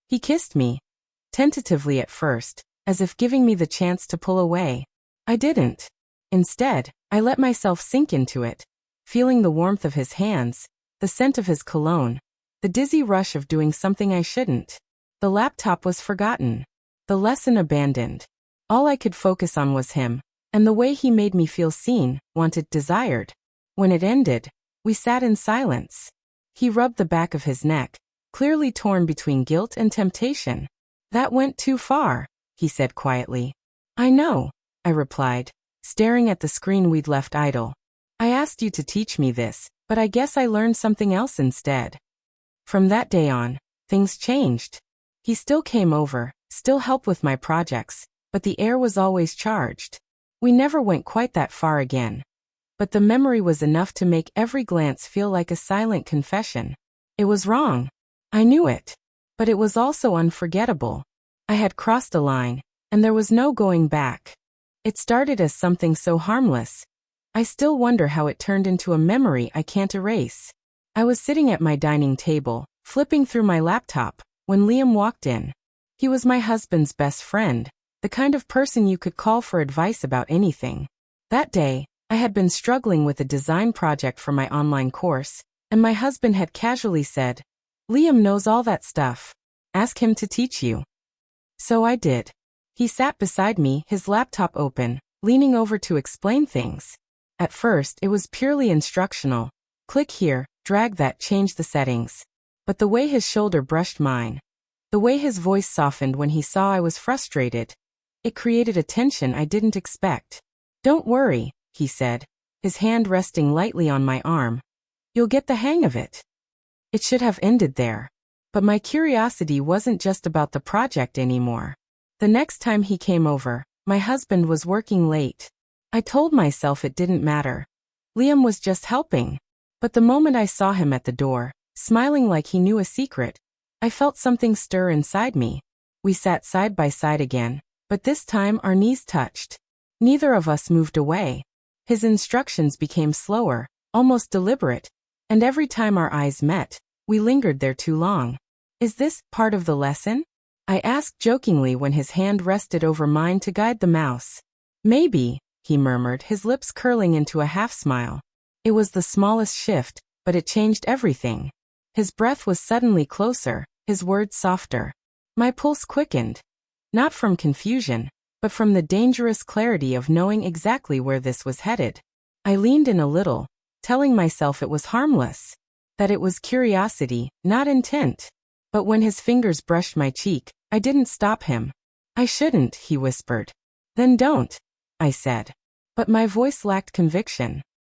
He kissed me, tentatively at first, as if giving me the chance to pull away. I didn't. Instead, I let myself sink into it, feeling the warmth of his hands, the scent of his cologne, the dizzy rush of doing something I shouldn't. The laptop was forgotten. The lesson abandoned. All I could focus on was him, and the way he made me feel seen, wanted, desired. When it ended, we sat in silence. He rubbed the back of his neck, clearly torn between guilt and temptation. That went too far, he said quietly. I know, I replied, staring at the screen we'd left idle. I asked you to teach me this, but I guess I learned something else instead. From that day on, things changed. He still came over, still helped with my projects, but the air was always charged. We never went quite that far again. But the memory was enough to make every glance feel like a silent confession. It was wrong. I knew it. But it was also unforgettable. I had crossed a line, and there was no going back. It started as something so harmless. I still wonder how it turned into a memory I can't erase. I was sitting at my dining table, flipping through my laptop, when Liam walked in. He was my husband's best friend, the kind of person you could call for advice about anything. That day, I had been struggling with a design project for my online course, and my husband had casually said, "Liam knows all that stuff. Ask him to teach you." So I did. He sat beside me, his laptop open, leaning over to explain things. At first, it was purely instructional. Click here, drag that, change the settings. But the way his shoulder brushed mine, the way his voice softened when he saw I was frustrated, it created a tension I didn't expect. "Don't worry," he said, his hand resting lightly on my arm. "You'll get the hang of it." It should have ended there. But my curiosity wasn't just about the project anymore. The next time he came over, my husband was working late. I told myself it didn't matter. Liam was just helping. But the moment I saw him at the door, smiling like he knew a secret, I felt something stir inside me. We sat side by side again, but this time our knees touched. Neither of us moved away. His instructions became slower, almost deliberate, and every time our eyes met, we lingered there too long. "Is this part of the lesson?" I asked jokingly when his hand rested over mine to guide the mouse. "Maybe," he murmured, his lips curling into a half-smile. It was the smallest shift, but it changed everything. His breath was suddenly closer, his words softer. My pulse quickened. Not from confusion, but from the dangerous clarity of knowing exactly where this was headed. I leaned in a little, telling myself it was harmless, that it was curiosity, not intent. But when his fingers brushed my cheek, I didn't stop him. "I shouldn't," he whispered. "Then don't," I said. But my voice lacked conviction.